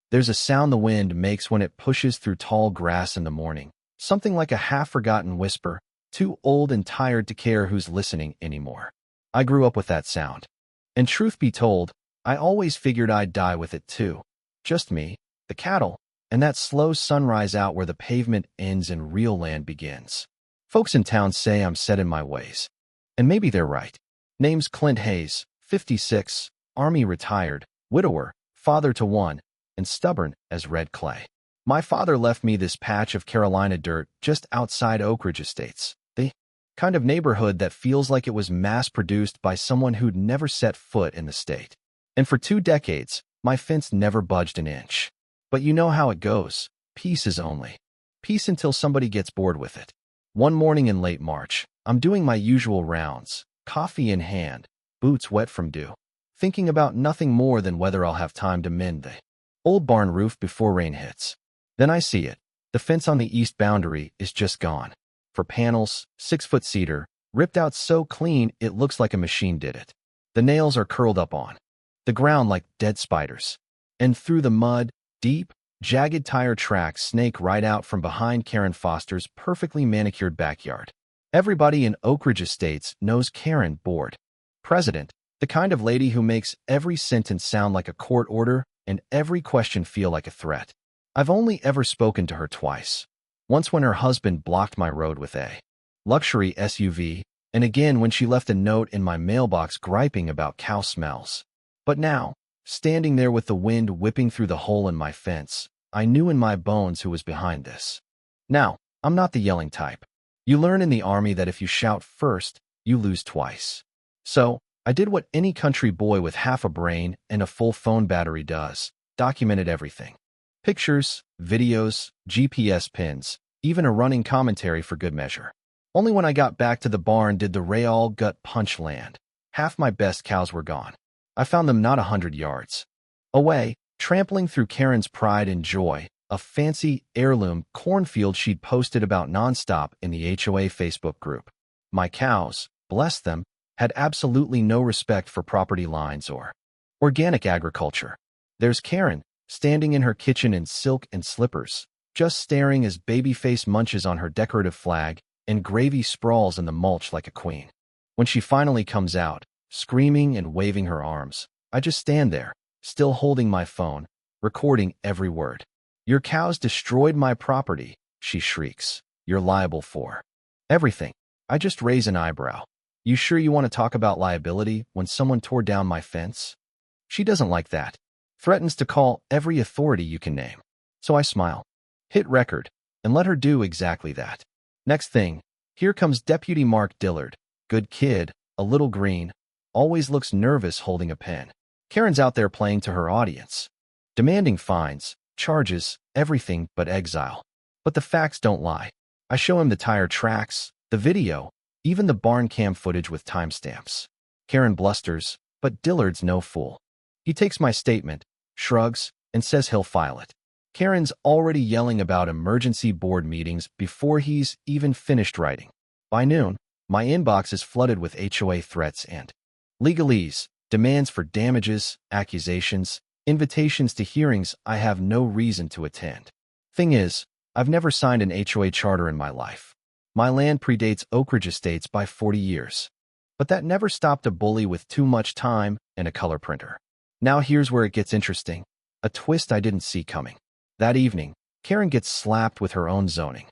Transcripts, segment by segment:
There's a sound the wind makes when it pushes through tall grass in the morning, something like a half-forgotten whisper, too old and tired to care who's listening anymore. I grew up with that sound. And truth be told, I always figured I'd die with it too. Just me, the cattle, and that slow sunrise out where the pavement ends and real land begins. Folks in town say I'm set in my ways. And maybe they're right. Name's Clint Hayes, 56, Army retired, widower, father to one, and stubborn as red clay. My father left me this patch of Carolina dirt just outside Oak Ridge Estates, the kind of neighborhood that feels like it was mass-produced by someone who'd never set foot in the state. And for 2 decades, my fence never budged an inch. But you know how it goes. Peace is only peace until somebody gets bored with it. One morning in late March, I'm doing my usual rounds, coffee in hand, boots wet from dew, thinking about nothing more than whether I'll have time to mend the old barn roof before rain hits. Then I see it. The fence on the east boundary is just gone. For panels, 6-foot cedar, ripped out so clean it looks like a machine did it. The nails are curled up on the ground like dead spiders. And through the mud, deep, jagged tire tracks snake right out from behind Karen Foster's perfectly manicured backyard. Everybody in Oak Ridge Estates knows Karen, board president, the kind of lady who makes every sentence sound like a court order and every question feel like a threat. I've only ever spoken to her twice. Once when her husband blocked my road with a luxury SUV, and again when she left a note in my mailbox griping about cow smells. But now, standing there with the wind whipping through the hole in my fence, I knew in my bones who was behind this. Now, I'm not the yelling type. You learn in the Army that if you shout first, you lose twice. So, I did what any country boy with half a brain and a full phone battery does, documented everything. Pictures, videos, GPS pins, even a running commentary for good measure. Only when I got back to the barn did the real gut punch land. Half my best cows were gone. I found them not 100 yards away, trampling through Karen's pride and joy, a fancy heirloom cornfield she'd posted about nonstop in the HOA Facebook group. My cows, bless them, had absolutely no respect for property lines or organic agriculture. There's Karen, standing in her kitchen in silk and slippers, just staring as Babyface munches on her decorative flag and Gravy sprawls in the mulch like a queen. When she finally comes out, screaming and waving her arms, I just stand there, still holding my phone, recording every word. "Your cows destroyed my property," she shrieks. "You're liable for everything." I just raise an eyebrow. "You sure you want to talk about liability when someone tore down my fence?" She doesn't like that. Threatens to call every authority you can name. So I smile, hit record, and let her do exactly that. Next thing, here comes Deputy Mark Dillard. Good kid, a little green, always looks nervous holding a pen. Karen's out there playing to her audience, demanding fines, charges, everything but exile. But the facts don't lie. I show him the tire tracks, the video, even the barn cam footage with timestamps. Karen blusters, but Dillard's no fool. He takes my statement, shrugs, and says he'll file it. Karen's already yelling about emergency board meetings before he's even finished writing. By noon, my inbox is flooded with HOA threats and legalese, demands for damages, accusations, invitations to hearings I have no reason to attend. Thing is, I've never signed an HOA charter in my life. My land predates Oak Ridge Estates by 40 years. But that never stopped a bully with too much time and a color printer. Now here's where it gets interesting, a twist I didn't see coming. That evening, Karen gets slapped with her own zoning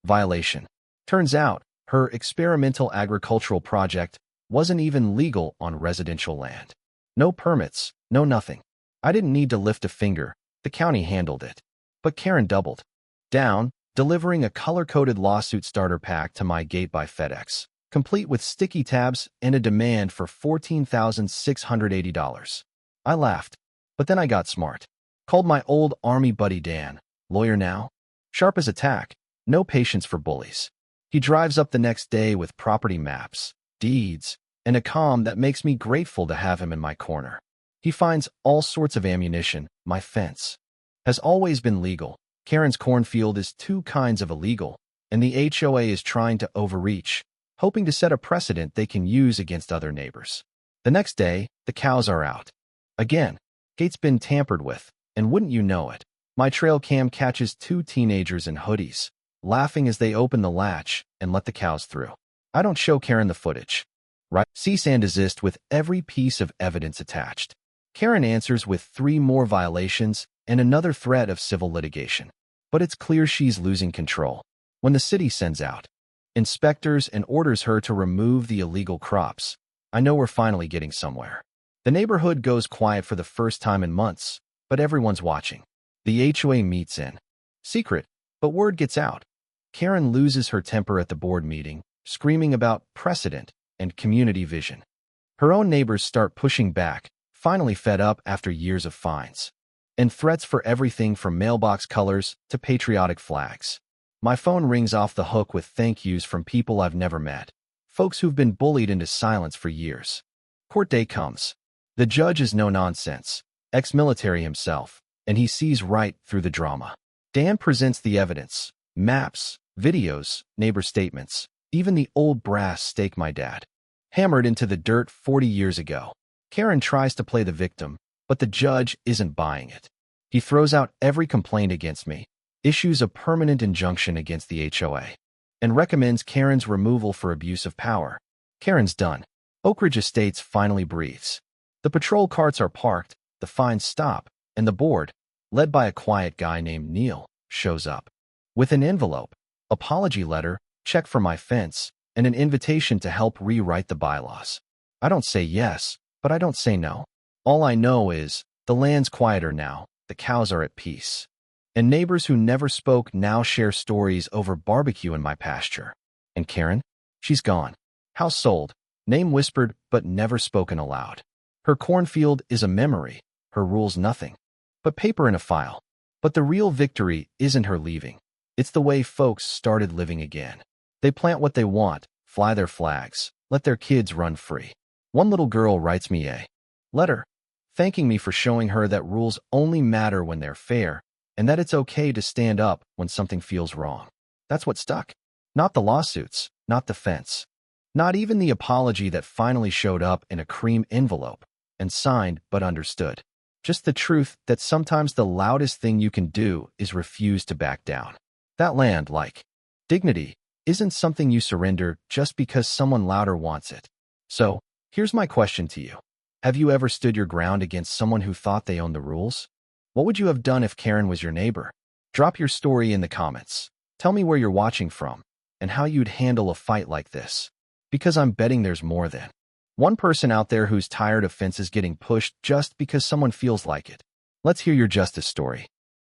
violation. Turns out, her experimental agricultural project wasn't even legal on residential land. No permits, no nothing. I didn't need to lift a finger, the county handled it. But Karen doubled down, delivering a color-coded lawsuit starter pack to my gate by FedEx, complete with sticky tabs and a demand for $14,680. I laughed, but then I got smart. Called my old Army buddy Dan, lawyer now, sharp as a tack, no patience for bullies. He drives up the next day with property maps, deeds, and a calm that makes me grateful to have him in my corner. He finds all sorts of ammunition. My fence has always been legal. Karen's cornfield is 2 kinds of illegal, and the HOA is trying to overreach, hoping to set a precedent they can use against other neighbors. The next day, the cows are out. Again, gate's been tampered with, And wouldn't you know it, my trail cam catches two teenagers in hoodies, laughing as they open the latch and let the cows through. I don't show Karen the footage. Right? Cease and desist with every piece of evidence attached. Karen answers with 3 more violations and another threat of civil litigation. But it's clear she's losing control when the city sends out inspectors and orders her to remove the illegal crops. I know we're finally getting somewhere. The neighborhood goes quiet for the first time in months, but everyone's watching. The HOA meets in secret, but word gets out. Karen loses her temper at the board meeting, screaming about precedent and community vision. Her own neighbors start pushing back, finally fed up after years of fines and threats for everything from mailbox colors to patriotic flags. My phone rings off the hook with thank yous from people I've never met, folks who've been bullied into silence for years. Court day comes. The judge is no nonsense, ex-military himself, and he sees right through the drama. Dan presents the evidence, maps, videos, neighbor statements, even the old brass stake my dad hammered into the dirt 40 years ago. Karen tries to play the victim, but the judge isn't buying it. He throws out every complaint against me, issues a permanent injunction against the HOA, and recommends Karen's removal for abuse of power. Karen's done. Oak Ridge Estates finally breathes. The patrol carts are parked, the fines stop, and the board, led by a quiet guy named Neil, shows up. With an envelope, apology letter, check for my fence, and an invitation to help rewrite the bylaws. I don't say yes, but I don't say no. All I know is, the land's quieter now, the cows are at peace. And neighbors who never spoke now share stories over barbecue in my pasture. And Karen? She's gone. House sold, name whispered but never spoken aloud. Her cornfield is a memory, her rules nothing. But paper in a file. But the real victory isn't her leaving. It's the way folks started living again. They plant what they want, fly their flags, let their kids run free. One little girl writes me a letter, thanking me for showing her that rules only matter when they're fair, and that it's okay to stand up when something feels wrong. That's what stuck. Not the lawsuits, not the fence, not even the apology that finally showed up in a cream envelope and signed but understood. Just the truth that sometimes the loudest thing you can do is refuse to back down. That land, like dignity, isn't something you surrender just because someone louder wants it. So, here's my question to you. Have you ever stood your ground against someone who thought they owned the rules? What would you have done if Karen was your neighbor? Drop your story in the comments. Tell me where you're watching from and how you'd handle a fight like this. Because I'm betting there's more than one person out there who's tired of fences getting pushed just because someone feels like it. Let's hear your justice story.